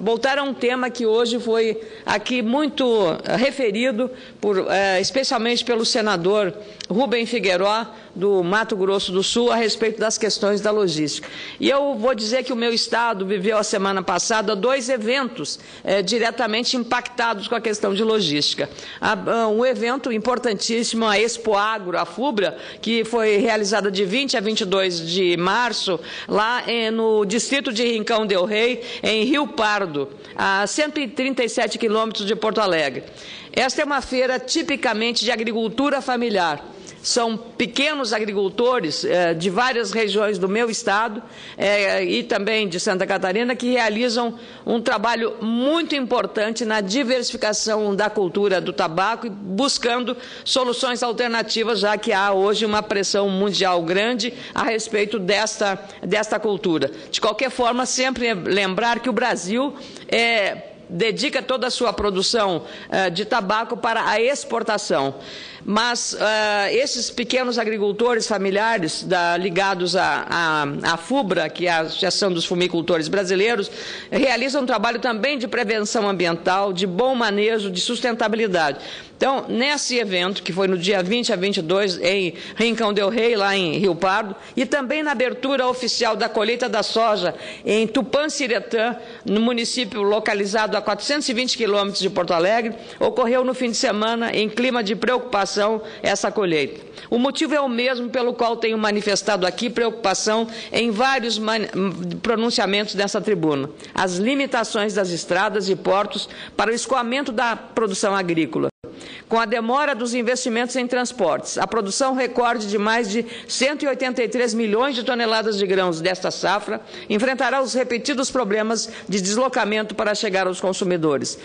Voltar a um tema que hoje foi aqui muito referido, especialmente pelo senador Rubem Figueiró, do Mato Grosso do Sul, a respeito das questões da logística. E eu vou dizer que o meu estado viveu a semana passada 2 eventos diretamente impactados com a questão de logística. Um evento importantíssimo, a Expo Agro, a FUBRA, que foi realizada de 20 a 22 de março, lá no distrito de Rincão del Rei, em Rio Pardo, a 137 quilômetros de Porto Alegre. Esta é uma feira tipicamente de agricultura familiar. São pequenos agricultores de várias regiões do meu estado e também de Santa Catarina que realizam um trabalho muito importante na diversificação da cultura do tabaco e buscando soluções alternativas, já que há hoje uma pressão mundial grande a respeito desta cultura. De qualquer forma, sempre lembrar que o Brasil dedica toda a sua produção de tabaco para a exportação. Mas esses pequenos agricultores familiares ligados à FUBRA, que é a Associação dos Fumicultores Brasileiros, realizam um trabalho também de prevenção ambiental, de bom manejo, de sustentabilidade. Então, nesse evento, que foi no dia 20 a 22, em Rincão del Rei, lá em Rio Pardo, e também na abertura oficial da colheita da soja em Tupanciretã, no município localizado a 420 quilômetros de Porto Alegre, ocorreu no fim de semana, em clima de preocupação, essa colheita. O motivo é o mesmo pelo qual tenho manifestado aqui preocupação em vários pronunciamentos dessa tribuna: as limitações das estradas e portos para o escoamento da produção agrícola. Com a demora dos investimentos em transportes, a produção recorde de mais de 183 milhões de toneladas de grãos desta safra enfrentará os repetidos problemas de deslocamento para chegar aos consumidores.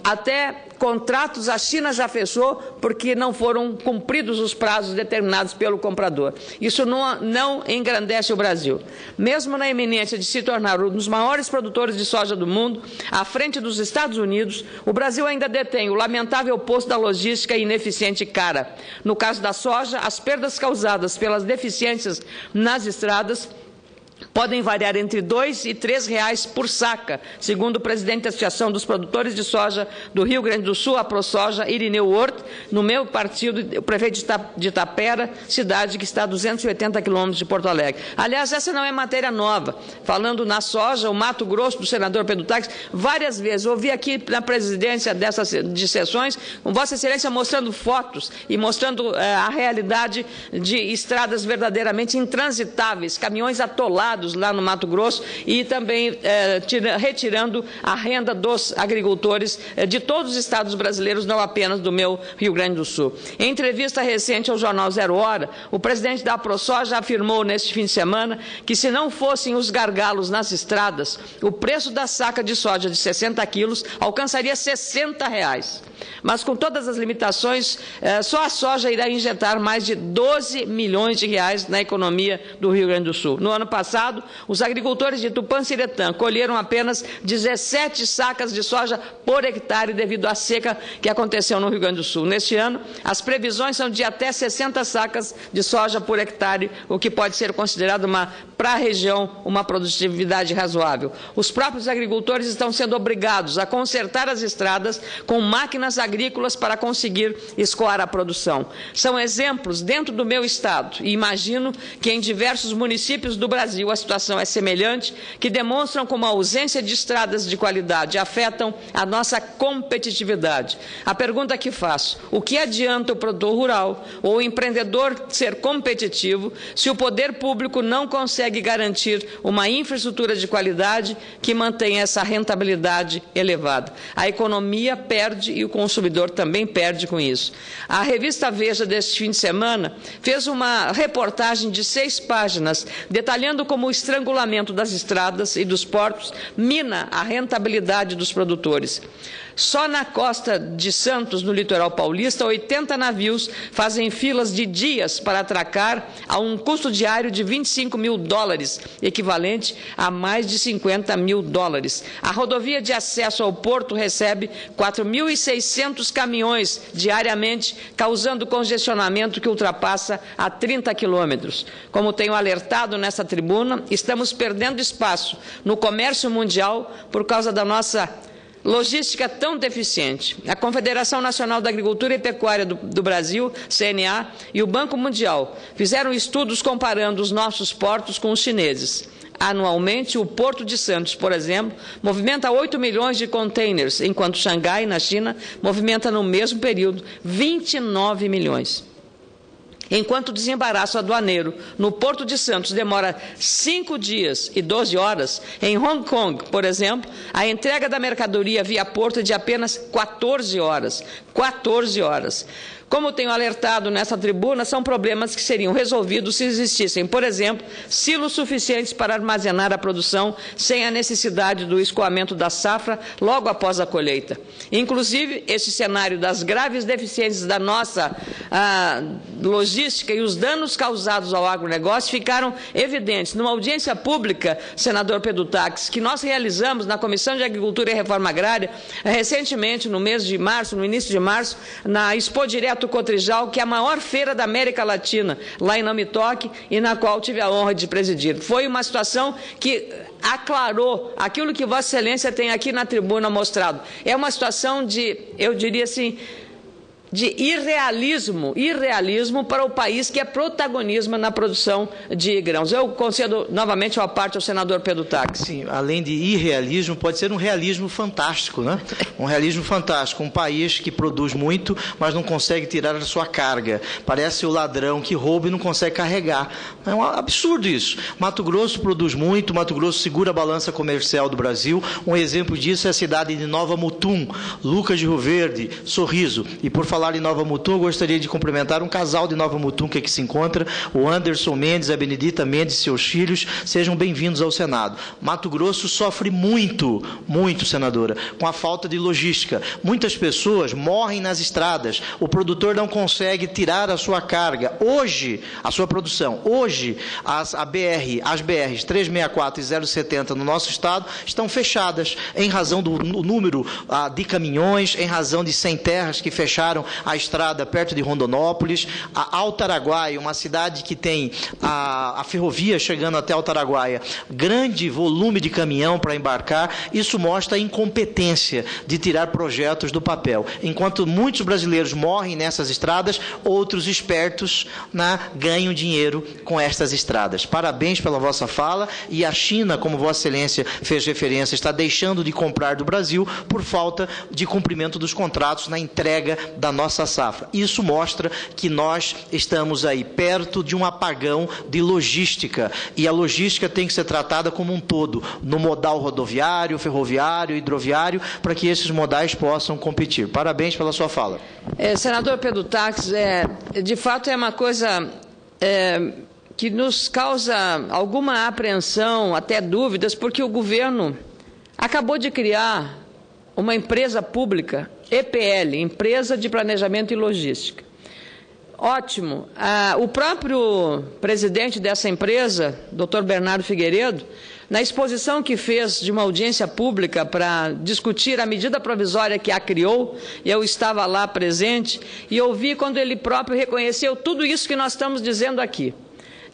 Até contratos a China já fechou porque não foram cumpridos os prazos determinados pelo comprador. Isso não engrandece o Brasil. Mesmo na iminência de se tornar um dos maiores produtores de soja do mundo, à frente dos Estados Unidos, o Brasil ainda detém o lamentável posto da logística ineficiente e cara. No caso da soja, as perdas causadas pelas deficiências nas estradas podem variar entre R$ 2 e R$ 3 por saca, segundo o presidente da Associação dos Produtores de Soja do Rio Grande do Sul, a ProSoja, Irineu Hort, no meu partido, o prefeito de Itapera, cidade que está a 280 quilômetros de Porto Alegre. Aliás, essa não é matéria nova. Falando na soja, o Mato Grosso, do senador Pedro Taques, várias vezes, ouvi aqui na presidência de sessões, com Vossa Excelência mostrando fotos e mostrando a realidade de estradas verdadeiramente intransitáveis, caminhões atolados lá no Mato Grosso e também retirando a renda dos agricultores de todos os estados brasileiros, não apenas do meu Rio Grande do Sul. Em entrevista recente ao jornal Zero Hora, o presidente da ProSoja afirmou neste fim de semana que se não fossem os gargalos nas estradas, o preço da saca de soja de 60 quilos alcançaria R$ 60. Mas com todas as limitações, só a soja irá injetar mais de 12 milhões de reais na economia do Rio Grande do Sul. No ano passado, os agricultores de Tupanciretã colheram apenas 17 sacas de soja por hectare devido à seca que aconteceu no Rio Grande do Sul. Neste ano, as previsões são de até 60 sacas de soja por hectare, o que pode ser considerado para a região uma produtividade razoável. Os próprios agricultores estão sendo obrigados a consertar as estradas com máquinas agrícolas para conseguir escoar a produção. São exemplos dentro do meu estado e imagino que em diversos municípios do Brasil a situação é semelhante, que demonstram como a ausência de estradas de qualidade afetam a nossa competitividade. A pergunta que faço: o que adianta o produtor rural ou o empreendedor ser competitivo se o poder público não consegue garantir uma infraestrutura de qualidade que mantenha essa rentabilidade elevada? A economia perde e o consumidor também perde com isso. A revista Veja deste fim de semana fez uma reportagem de 6 páginas detalhando como o estrangulamento das estradas e dos portos mina a rentabilidade dos produtores. Só na costa de Santos, no litoral paulista, 80 navios fazem filas de dias para atracar a um custo diário de $25 mil, equivalente a mais de $50 mil. A rodovia de acesso ao porto recebe 4.600 600 caminhões diariamente, causando congestionamento que ultrapassa a 30 quilômetros. Como tenho alertado nessa tribuna, estamos perdendo espaço no comércio mundial por causa da nossa logística tão deficiente. A Confederação Nacional da Agricultura e Pecuária do Brasil, CNA, e o Banco Mundial fizeram estudos comparando os nossos portos com os chineses. Anualmente, o Porto de Santos, por exemplo, movimenta 8 milhões de containers, enquanto Xangai, na China, movimenta no mesmo período 29 milhões. Enquanto o desembaraço aduaneiro no Porto de Santos demora 5 dias e 12 horas, em Hong Kong, por exemplo, a entrega da mercadoria via porto é de apenas 14 horas. 14 horas. Como tenho alertado nessa tribuna, são problemas que seriam resolvidos se existissem, por exemplo, silos suficientes para armazenar a produção sem a necessidade do escoamento da safra logo após a colheita. Inclusive, esse cenário das graves deficiências da nossa logística e os danos causados ao agronegócio ficaram evidentes. Numa audiência pública, senador Pedro Taques, que nós realizamos na Comissão de Agricultura e Reforma Agrária, recentemente, no mês de março, no início de março, na Expo Direto Cotrijal, que é a maior feira da América Latina, lá em Namitoque, e na qual tive a honra de presidir. Foi uma situação que aclarou aquilo que Vossa Excelência tem aqui na tribuna mostrado. É uma situação de, eu diria assim, de irrealismo para o país que é protagonismo na produção de grãos. Eu concedo novamente a parte ao senador Pedro Taques. Sim, além de irrealismo, pode ser um realismo fantástico, né? Um realismo fantástico, um país que produz muito, mas não consegue tirar a sua carga. Parece o ladrão que rouba e não consegue carregar. É um absurdo isso. Mato Grosso produz muito, Mato Grosso segura a balança comercial do Brasil. Um exemplo disso é a cidade de Nova Mutum, Lucas de Rio Verde, Sorriso. E por falar em Nova Mutum, eu gostaria de cumprimentar um casal de Nova Mutum que aqui se encontra, o Anderson Mendes, a Benedita Mendes e seus filhos. Sejam bem-vindos ao Senado. Mato Grosso sofre muito, senadora, com a falta de logística. Muitas pessoas morrem nas estradas, o produtor não consegue tirar a sua carga. Hoje, a sua produção, hoje, as BRs 364 e 070 no nosso estado estão fechadas em razão do número de caminhões, em razão de sem terras que fecharam a estrada perto de Rondonópolis, a Altaraguaia, uma cidade que tem a ferrovia chegando até Altaraguaia, grande volume de caminhão para embarcar. Isso mostra a incompetência de tirar projetos do papel. Enquanto muitos brasileiros morrem nessas estradas, outros espertos ganham dinheiro com estas estradas. Parabéns pela vossa fala, e a China, como Vossa Excelência fez referência, está deixando de comprar do Brasil por falta de cumprimento dos contratos na entrega da nossa safra. Isso mostra que nós estamos aí perto de um apagão de logística, e a logística tem que ser tratada como um todo, no modal rodoviário, ferroviário, hidroviário, para que esses modais possam competir. Parabéns pela sua fala. Senador Pedro Taques, de fato é uma coisa que nos causa alguma apreensão, até dúvidas, porque o governo acabou de criar uma empresa pública, EPL, Empresa de Planejamento e Logística. Ótimo. O próprio presidente dessa empresa, Dr. Bernardo Figueiredo, na exposição que fez de uma audiência pública para discutir a medida provisória que a criou, eu estava lá presente e ouvi quando ele próprio reconheceu tudo isso que nós estamos dizendo aqui.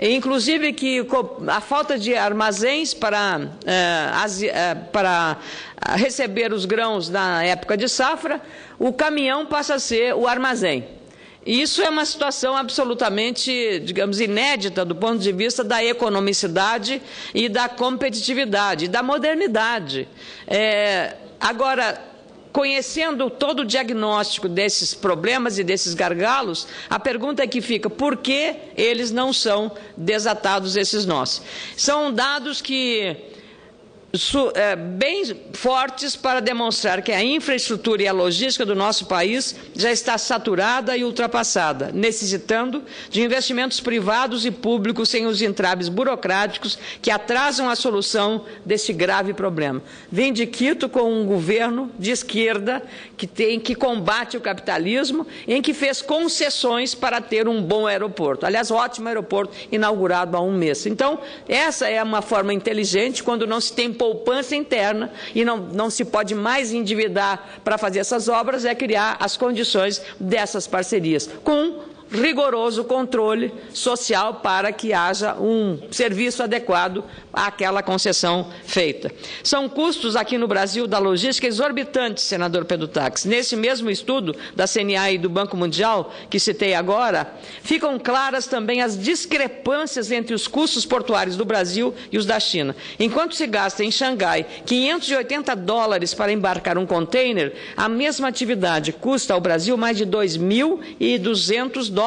Inclusive que a falta de armazéns para receber os grãos na época de safra, o caminhão passa a ser o armazém. E isso é uma situação absolutamente, digamos, inédita do ponto de vista da economicidade e da competitividade, da modernidade. Agora, conhecendo todo o diagnóstico desses problemas e desses gargalos, a pergunta que fica: por que eles não são desatados, esses nós? São dados que bem fortes para demonstrar que a infraestrutura e a logística do nosso país já está saturada e ultrapassada, necessitando de investimentos privados e públicos sem os entraves burocráticos que atrasam a solução desse grave problema. Vem de Quito com um governo de esquerda que combate o capitalismo, em que fez concessões para ter um bom aeroporto. Aliás, ótimo aeroporto inaugurado há um mês. Então, essa é uma forma inteligente, quando não se tem poupança interna e não se pode mais endividar para fazer essas obras, é criar as condições dessas parcerias, com rigoroso controle social para que haja um serviço adequado àquela concessão feita. São custos aqui no Brasil da logística exorbitantes, senador Pedro Tax. Nesse mesmo estudo da CNA e do Banco Mundial, que citei agora, ficam claras também as discrepâncias entre os custos portuários do Brasil e os da China. Enquanto se gasta em Xangai $580 para embarcar um container, a mesma atividade custa ao Brasil mais de $2.200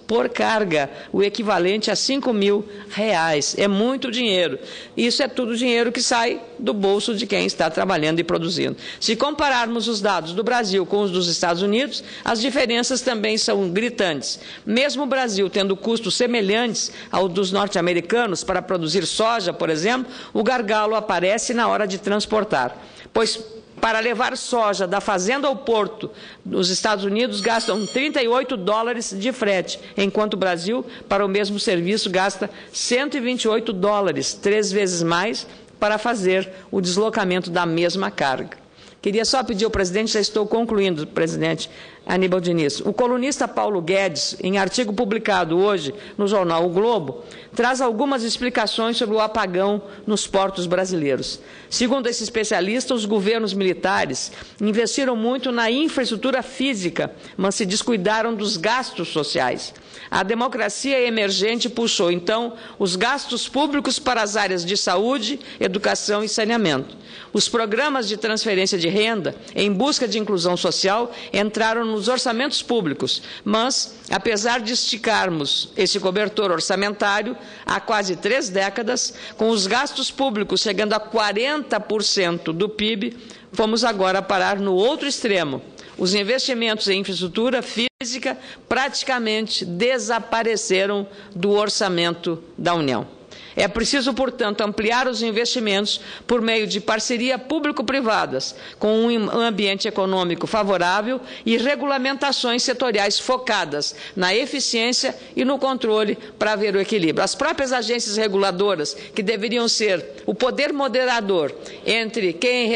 por carga, o equivalente a R$5.000. É muito dinheiro. Isso é tudo dinheiro que sai do bolso de quem está trabalhando e produzindo. Se compararmos os dados do Brasil com os dos Estados Unidos, as diferenças também são gritantes. Mesmo o Brasil tendo custos semelhantes ao dos norte-americanos para produzir soja, por exemplo, o gargalo aparece na hora de transportar, pois para levar soja da fazenda ao porto, os Estados Unidos gastam $38 de frete, enquanto o Brasil, para o mesmo serviço, gasta $128, 3 vezes mais, para fazer o deslocamento da mesma carga. Queria só pedir ao presidente, já estou concluindo, presidente Aníbal Diniz. O colunista Paulo Guedes, em artigo publicado hoje no jornal O Globo, traz algumas explicações sobre o apagão nos portos brasileiros. Segundo esse especialista, os governos militares investiram muito na infraestrutura física, mas se descuidaram dos gastos sociais. A democracia emergente puxou, então, os gastos públicos para as áreas de saúde, educação e saneamento. Os programas de transferência de renda, em busca de inclusão social, entraram nos orçamentos públicos, mas, apesar de esticarmos esse cobertor orçamentário há quase 3 décadas, com os gastos públicos chegando a 40% do PIB, fomos agora parar no outro extremo. Os investimentos em infraestrutura física praticamente desapareceram do orçamento da União. É preciso, portanto, ampliar os investimentos por meio de parceria público-privadas, com um ambiente econômico favorável e regulamentações setoriais focadas na eficiência e no controle para haver o equilíbrio. As próprias agências reguladoras, que deveriam ser o poder moderador entre quem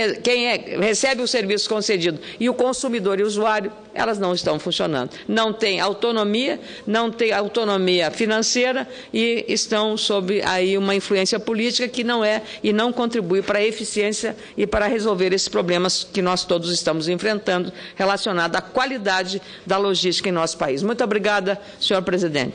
recebe o serviço concedido e o consumidor e o usuário, elas não estão funcionando. Não têm autonomia financeira e estão sob aí uma influência política que não é e não contribui para a eficiência e para resolver esses problemas que nós todos estamos enfrentando relacionados à qualidade da logística em nosso país. Muito obrigada, senhor presidente.